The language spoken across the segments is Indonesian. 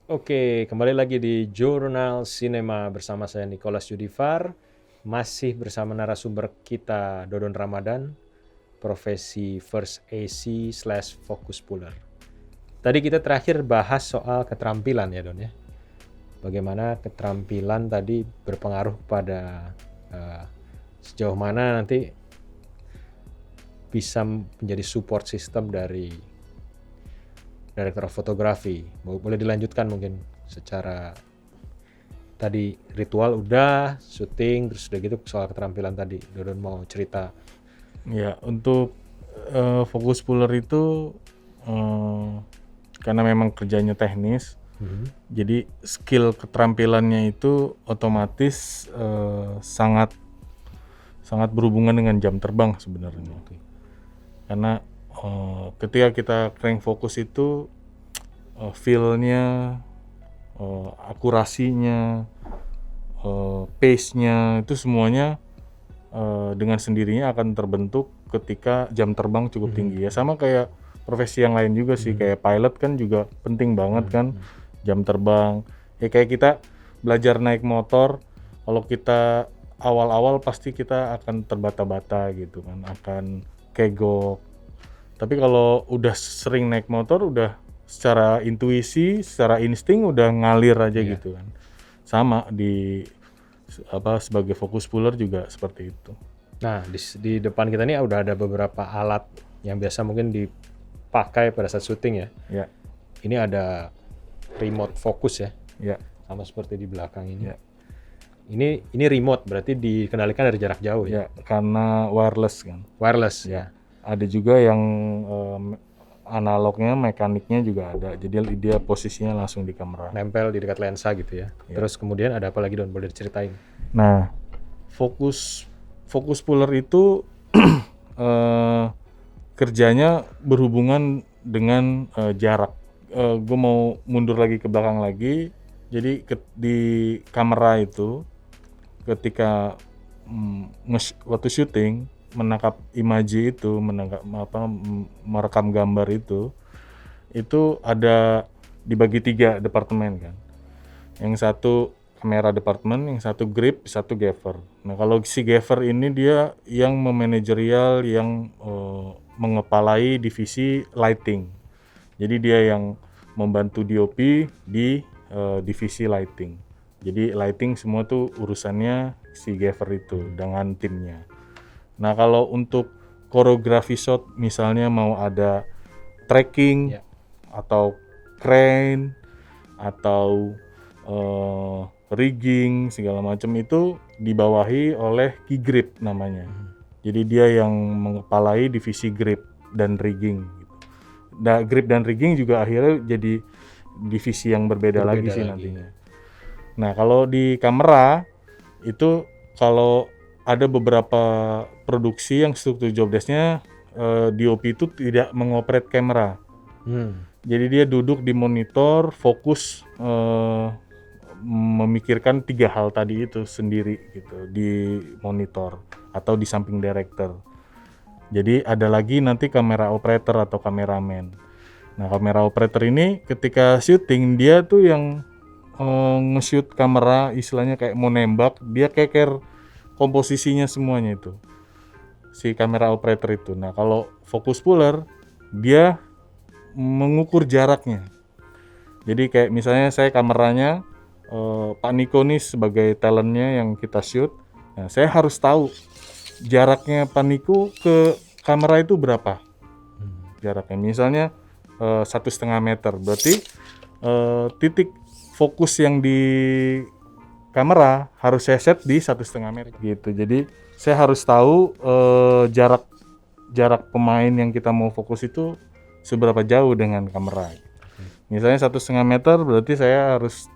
Oke, kembali lagi di Jurnal Sinema bersama saya Nicholas Yudifar, masih bersama narasumber kita Dodon Ramadan, profesi First AC/Focus Puller. Tadi kita terakhir bahas soal keterampilan ya Don ya. Bagaimana keterampilan tadi berpengaruh pada sejauh mana nanti bisa menjadi support system dari director fotografi. Boleh dilanjutkan mungkin secara tadi ritual udah, syuting, terus udah gitu soal keterampilan tadi. Dodon mau cerita. Ya, untuk fokus puller itu karena memang kerjanya teknis, jadi skill keterampilannya itu otomatis sangat berhubungan dengan jam terbang sebenarnya. Karena ketika kita crank fokus itu feel-nya, akurasinya, pace-nya itu semuanya dengan sendirinya akan terbentuk ketika jam terbang cukup tinggi. Ya sama kayak profesi yang lain juga sih, kayak pilot kan juga penting banget kan jam terbang. Ya kayak kita belajar naik motor, kalau kita awal-awal pasti kita akan terbata-bata gitu kan, akan kegok. Tapi kalau udah sering naik motor, udah secara intuisi, secara insting udah ngalir aja gitu kan. Sama di sebagai fokus puller juga seperti itu. Nah, di depan kita ini udah ada beberapa alat yang biasa mungkin dipakai pada saat syuting ya. Ya. Ini ada remote focus ya. Ya. Sama seperti di belakang ini. Ya. Ini remote berarti dikendalikan dari jarak jauh ya. Ya, karena wireless kan. Wireless ya. Ada juga yang analognya, mekaniknya juga ada. Jadi dia posisinya langsung di kamera. Nempel di dekat lensa gitu ya. Terus kemudian ada apa lagi Don? Boleh diceritain? Nah, fokus puller itu kerjanya berhubungan dengan jarak. Gue mau mundur lagi ke belakang lagi. Jadi di kamera itu ketika waktu syuting menangkap imaji itu, merekam gambar itu ada dibagi 3 departemen kan. Yang satu kamera departemen, yang satu grip, satu gaffer. Nah kalau si gaffer ini dia yang memanajerial, yang mengepalai divisi lighting. Jadi dia yang membantu DOP di divisi lighting. Jadi lighting semua tuh urusannya si gaffer itu dengan timnya. Nah kalau untuk koreografi shot misalnya mau ada tracking atau crane atau rigging segala macam itu dibawahi oleh key grip namanya. Jadi dia yang mengepalai divisi grip dan rigging gitu. Nah, grip dan rigging juga akhirnya jadi divisi yang berbeda lagi sih nantinya. Nah, kalau di kamera itu kalau ada beberapa produksi yang struktur job desk-nya DOP itu tidak mengoperate kamera. Jadi dia duduk di monitor, fokus memikirkan 3 hal tadi itu sendiri gitu di monitor atau di samping director. Jadi ada lagi nanti kamera operator atau kameraman. Nah, kamera operator ini ketika syuting dia tuh yang nge-shoot kamera istilahnya kayak mau nembak, dia keker komposisinya semuanya itu. Si kamera operator itu. Nah, kalau fokus puller dia mengukur jaraknya. Jadi kayak misalnya saya kameranya Pak Niko nih sebagai talentnya yang kita shoot. Nah, saya harus tahu jaraknya Pak Niko ke kamera itu berapa jaraknya. Misalnya 1,5 meter. Berarti titik fokus yang di kamera harus saya set di 1,5 meter gitu. Jadi saya harus tahu jarak pemain yang kita mau fokus itu seberapa jauh dengan kamera. Misalnya 1,5 meter berarti saya harus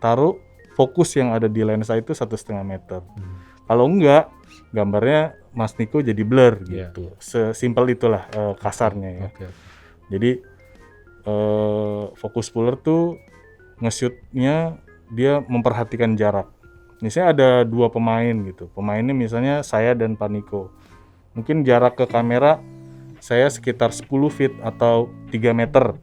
taruh fokus yang ada di lensa itu 1,5 meter. Kalau enggak, gambarnya Mas Niko jadi blur gitu. Sesimpel itulah kasarnya ya. Jadi fokus puller tuh nge-shootnya dia memperhatikan jarak. Misalnya ada 2 pemain gitu. Pemainnya misalnya saya dan Pak Niko. Mungkin jarak ke kamera saya sekitar 10 feet atau 3 meter.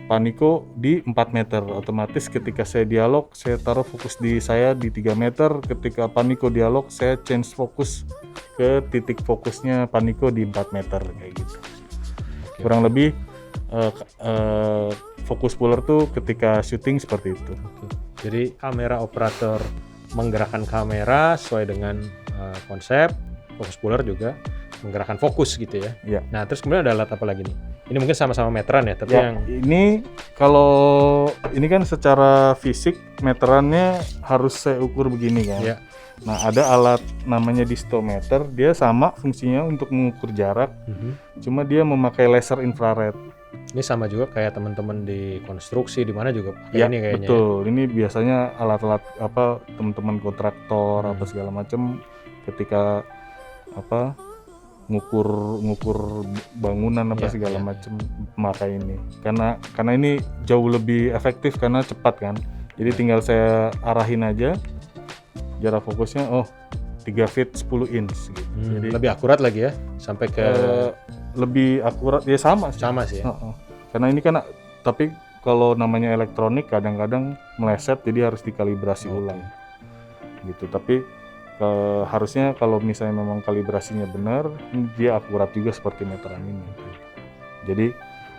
Paniko di 4 meter. Otomatis ketika saya dialog, saya taruh fokus di saya di 3 meter. Ketika Paniko dialog, saya change fokus ke titik fokusnya Paniko di 4 meter kayak gitu. Kurang lebih fokus puller tuh ketika syuting seperti itu. Jadi kamera operator menggerakkan kamera sesuai dengan konsep, fokus puller juga menggerakkan fokus gitu ya. Iya. Nah, terus kemudian ada alat apa lagi nih? Ini mungkin sama-sama meteran ya, tapi Ya, yang ini kalau ini kan secara fisik meterannya harus saya ukur begini kan. ya, Nah, ada alat namanya distometer, dia sama fungsinya untuk mengukur jarak, cuma dia memakai laser infrared. ini sama juga kayak teman-teman di konstruksi di mana juga pakai Ya, ini kayaknya. betul. Ini biasanya alat-alat apa teman-teman kontraktor apa segala macam ketika apa ngukur bangunan apa Ya, segala ya, macam memakai ini. Karena ini jauh lebih efektif karena cepat kan. Jadi tinggal saya arahin aja jarak fokusnya 3 feet 10 inch gitu. Jadi Lebih akurat lagi ya, sampai ke lebih akurat ya sama sih. sama sih ya. Karena ini kan tapi kalau namanya elektronik kadang-kadang meleset jadi harus dikalibrasi ulang gitu. Tapi harusnya kalau misalnya memang kalibrasinya benar, dia akurat juga seperti meteran ini. Jadi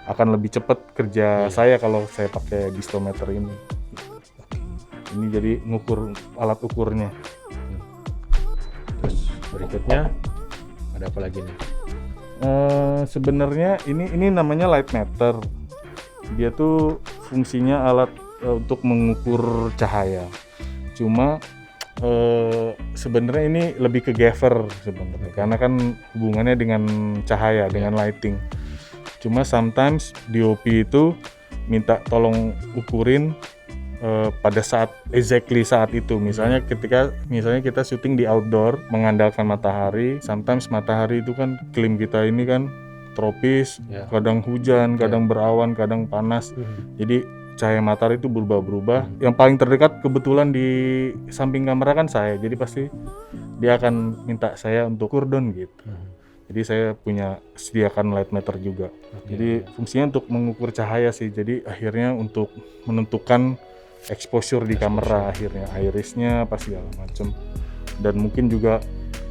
akan lebih cepat kerja saya kalau saya pakai distometer ini. Ini jadi ngukur alat ukurnya. Terus berikutnya ada apa lagi nih? Sebenarnya ini namanya light meter. Dia tuh fungsinya alat untuk mengukur cahaya. Cuma sebenarnya ini lebih ke gaffer sebenarnya, karena kan hubungannya dengan cahaya, dengan lighting. Cuma sometimes DOP itu minta tolong ukurin pada saat saat itu. Misalnya misalnya kita syuting di outdoor mengandalkan matahari, sometimes matahari itu kan iklim kita ini kan tropis, kadang hujan, kadang berawan, kadang panas. Jadi cahaya matahari itu berubah-berubah. Yang paling terdekat kebetulan di samping kamera kan saya, jadi pasti dia akan minta saya untuk kurdon gitu. Jadi saya sediakan light meter juga. Jadi fungsinya untuk mengukur cahaya sih. Jadi akhirnya untuk menentukan exposure di kamera, akhirnya irisnya apa segala macam. Dan mungkin juga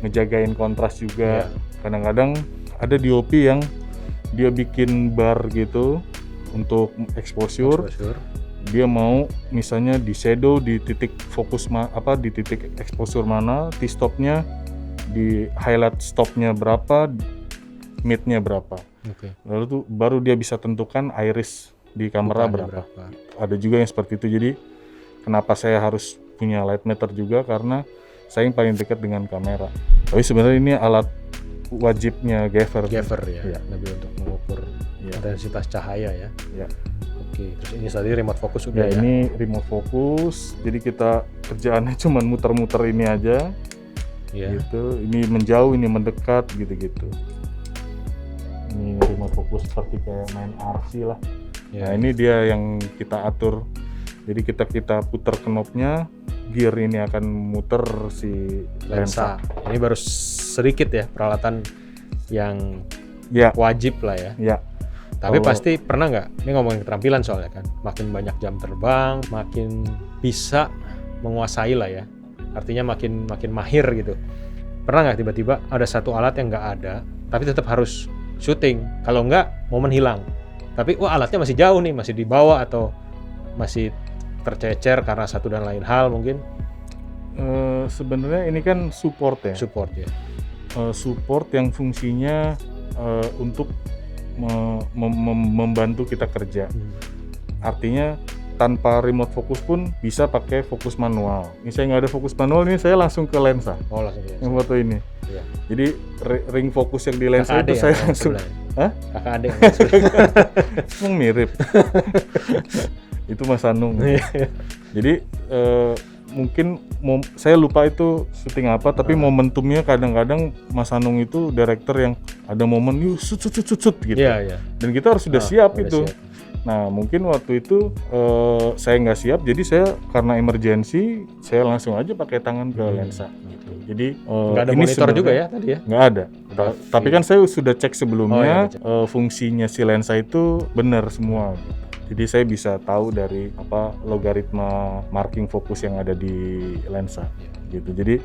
ngejagain kontras juga. Kadang-kadang ada DOP yang dia bikin bar gitu untuk exposure. Dia mau misalnya di shadow di titik fokus di titik exposure mana, T-stopnya di highlight stopnya berapa, midnya berapa. Lalu tuh baru dia bisa tentukan iris di kamera berapa. Ada juga yang seperti itu. Jadi kenapa saya harus punya light meter juga, karena saya yang paling dekat dengan kamera. Tapi sebenarnya ini alat wajibnya gaffer ya. Lebih untuk mengukur intensitas cahaya ya. Oke, terus ini tadi remote focus udah ya. Ini remote focus. Jadi kita kerjaannya cuma muter-muter ini aja. Gitu. Ini menjauh, ini mendekat gitu-gitu. Ini remote focus seperti kayak main RC lah. Nah, ini dia yang kita atur. Jadi kita putar knobnya, gear ini akan muter si lensa. Ini baru sedikit ya peralatan yang wajib lah ya. Tapi pasti pernah nggak? Ini ngomongin keterampilan soalnya kan. Makin banyak jam terbang, makin bisa menguasai lah ya. Artinya makin mahir gitu. Pernah nggak tiba-tiba ada satu alat yang nggak ada, tapi tetap harus syuting. Kalau nggak, momen hilang. Tapi alatnya masih jauh nih, masih di bawah atau masih tercecer karena satu dan lain hal mungkin. Sebenarnya ini kan support ya. Support yang fungsinya untuk membantu kita kerja. Artinya tanpa remote focus pun bisa pakai fokus manual. Ini saya nggak ada fokus manual, ini saya langsung ke lensa. Langsung ke lensa. Yang foto ini. Jadi ring fokus yang di lensa itu saya langsung. Kakak adik. Emang mirip. Itu Mas Anung. Jadi mungkin saya lupa itu syuting apa, tapi momentumnya kadang-kadang Mas Anung itu director yang ada momen yuk sut gitu. Dan kita harus sudah siap itu. Nah mungkin waktu itu saya nggak siap, jadi saya karena emergency saya langsung aja pakai tangan ke lensa gitu. Jadi nggak ada monitor juga ya tadi ya? Nggak ada. fotografi. Tapi kan saya sudah cek sebelumnya, Oh, iya, fungsinya si lensa itu benar semua gitu. Jadi saya bisa tahu dari logaritma marking fokus yang ada di lensa gitu. Jadi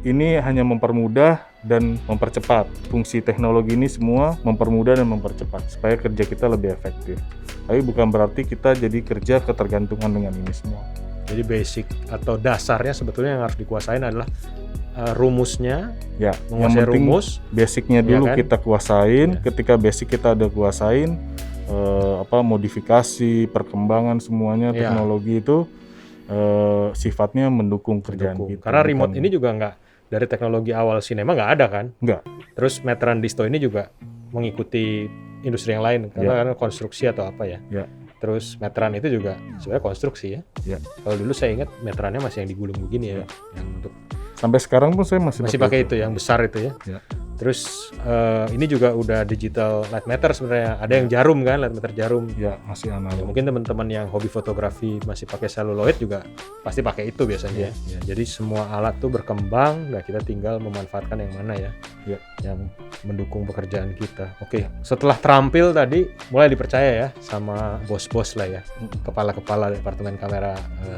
ini hanya mempermudah dan mempercepat. Fungsi teknologi ini semua mempermudah dan mempercepat supaya kerja kita lebih efektif. Tapi bukan berarti kita jadi kerja ketergantungan dengan ini semua. Jadi basic atau dasarnya sebetulnya yang harus dikuasain adalah rumusnya, Ya, yang menguasai penting rumus. basicnya ya dulu kan? kita kuasain. Ya. Ketika basic kita udah kuasain, modifikasi, perkembangan semuanya Ya. teknologi itu sifatnya mendukung kerjaan Mendukung. kita. Karena remote bukan- ini juga nggak dari teknologi awal sinema nggak ada kan? Nggak. Terus Metran Disto ini juga mengikuti industri yang lain karena konstruksi atau apa ya. Ya. Terus Metran itu juga sebenarnya konstruksi ya. Ya. Kalau dulu saya ingat Metrannya masih yang digulung begini ya, yang untuk Sampai sekarang pun saya masih pakai itu yang besar itu ya. Ya. Terus ini juga udah digital light meter sebenarnya. Ada yang jarum kan, light meter jarum. Ya, masih Ya, analog. mungkin teman-teman yang hobi fotografi masih pakai celluloid juga pasti pakai itu biasanya. Ya, jadi semua alat tuh berkembang dan kita tinggal memanfaatkan yang mana ya, yang mendukung pekerjaan kita. Oke, setelah terampil tadi mulai dipercaya ya sama bos-bos lah ya, kepala-kepala departemen kamera,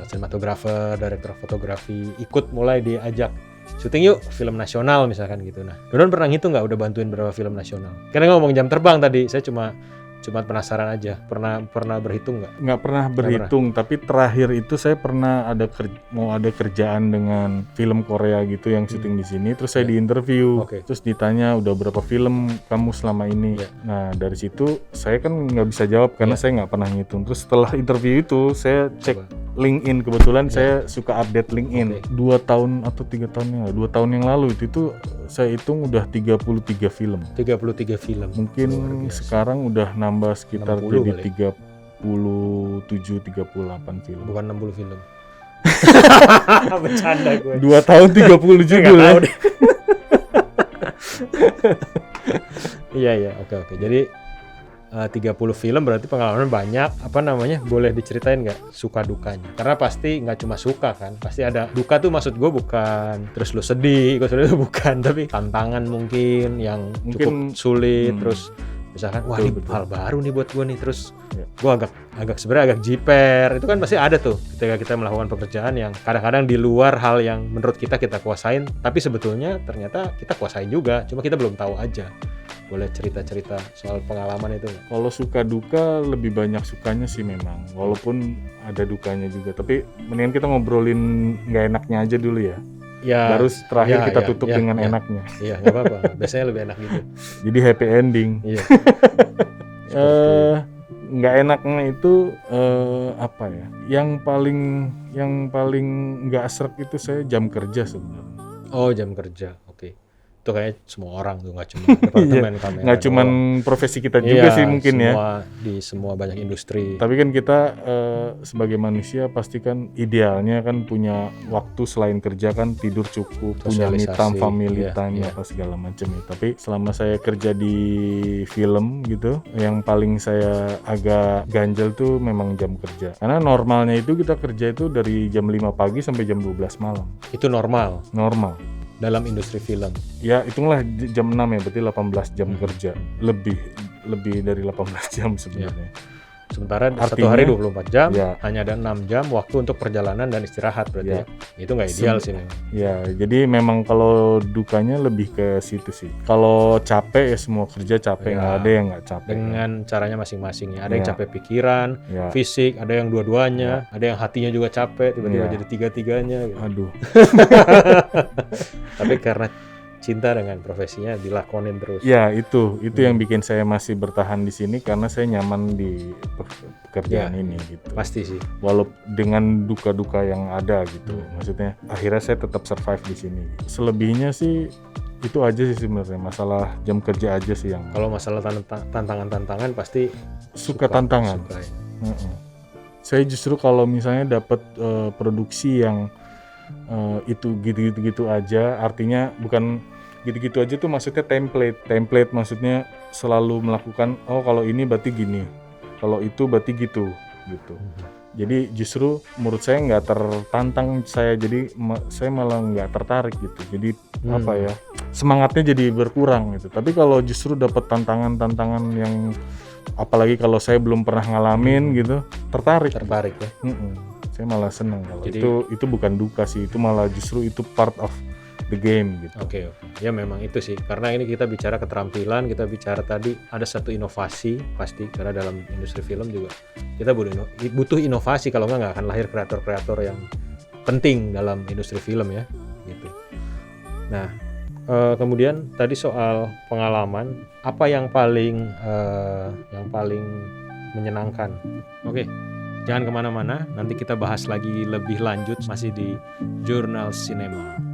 sinematografer, direktur fotografi, ikut mulai diajak syuting yuk film nasional misalkan gitu. Nah, Dodon pernah ngitung nggak udah bantuin berapa film nasional? Karena ngomong jam terbang tadi, saya cuma penasaran aja. Pernah berhitung nggak? Nggak pernah berhitung, tapi terakhir itu saya pernah mau ada kerjaan dengan film Korea gitu yang syuting di sini. Terus saya diinterview, terus ditanya udah berapa film kamu selama ini. Nah dari situ saya kan nggak bisa jawab karena saya nggak pernah ngitung. Terus setelah interview itu saya cek LinkedIn, kebetulan saya suka update LinkedIn. 2 tahun atau 3 tahun 2 tahun yang lalu itu saya hitung udah 33 film. 33 film. Mungkin sekarang udah nambah sekitar 60 jadi kali. 37-38 film. Bukan 60 film. Bercanda gue. 2 tahun 30 judul ya. Iya, oke. Jadi 30 film berarti pengalaman banyak. Boleh diceritain nggak suka dukanya? Karena pasti nggak cuma suka kan, pasti ada duka tuh. Maksud gue bukan terus lu sedih, itu bukan, tapi tantangan mungkin yang cukup sulit. Terus misalkan wah ini hal baru nih buat gue nih, terus gue sebenarnya agak jiper. Itu kan pasti ada tuh ketika kita melakukan pekerjaan yang kadang-kadang di luar hal yang menurut kita kuasain, tapi sebetulnya ternyata kita kuasain juga, cuma kita belum tahu aja. Boleh cerita-cerita soal pengalaman itu nggak? Kalau suka duka lebih banyak sukanya sih memang, walaupun ada dukanya juga. Tapi mendingan kita ngobrolin nggak enaknya aja dulu ya. Baru terakhir kita tutup dengan enaknya. Iya, nggak apa-apa. Biasanya lebih enak gitu. Jadi happy ending. Iya. Nggak enaknya itu apa ya? Yang paling nggak sreg itu saya jam kerja sebenarnya. Oh, jam kerja. Oke. Itu kayaknya semua orang tuh, nggak cuma departemen kamera. Nggak cuman profesi kita juga sih mungkin di semua banyak industri. Tapi kan kita sebagai manusia pasti kan idealnya kan punya waktu selain kerja kan tidur cukup, punya me time, family time apa segala macam ya. Tapi selama saya kerja di film gitu, yang paling saya agak ganjel tuh memang jam kerja. Karena normalnya itu kita kerja itu dari jam 5 pagi sampai jam 12 malam. Itu normal dalam industri film. Ya, hitunglah jam 6 ya, berarti 18 jam kerja. Lebih dari 18 jam sebenarnya. Sementara satu hari 24 jam, hanya ada 6 jam waktu untuk perjalanan dan istirahat berarti. Itu nggak ideal sih memang. Ya, jadi memang kalau dukanya lebih ke situ sih. Kalau capek ya semua kerja capek, nggak ada yang nggak capek. Dengan caranya masing-masing ya. Ada yang capek pikiran, fisik, ada yang dua-duanya, ada yang hatinya juga capek, tiba-tiba jadi tiga-tiganya. Gitu. Aduh. Tapi karena cinta dengan profesinya dilakonin terus. Ya, itu yang bikin saya masih bertahan di sini karena saya nyaman di pekerjaan ini gitu. Pasti sih. Walaupun dengan duka-duka yang ada gitu. Maksudnya akhirnya saya tetap survive di sini. Selebihnya sih itu aja sih sebenarnya, masalah jam kerja aja sih yang. Kalau masalah tantangan pasti suka tantangan. Suka, ya. Saya justru kalau misalnya dapat produksi yang itu gitu-gitu aja, artinya bukan gitu-gitu aja tuh maksudnya template maksudnya selalu melakukan kalau ini berarti gini, kalau itu berarti gitu. Jadi justru menurut saya nggak tertantang, jadi saya malah nggak tertarik gitu. Jadi apa ya, semangatnya jadi berkurang gitu. Tapi kalau justru dapat tantangan-tantangan yang apalagi kalau saya belum pernah ngalamin gitu, tertarik ya. Saya malah seneng kalau Jadi itu bukan duka sih, itu malah justru itu part of the game gitu. Oke. Ya memang itu sih, karena ini kita bicara keterampilan, kita bicara tadi ada satu inovasi pasti, karena dalam industri film juga kita butuh inovasi, kalau nggak akan lahir kreator-kreator yang penting dalam industri film ya, gitu. Nah, kemudian tadi soal pengalaman, apa yang paling menyenangkan? Oke, jangan kemana-mana, nanti kita bahas lagi lebih lanjut masih di Jurnal Sinema.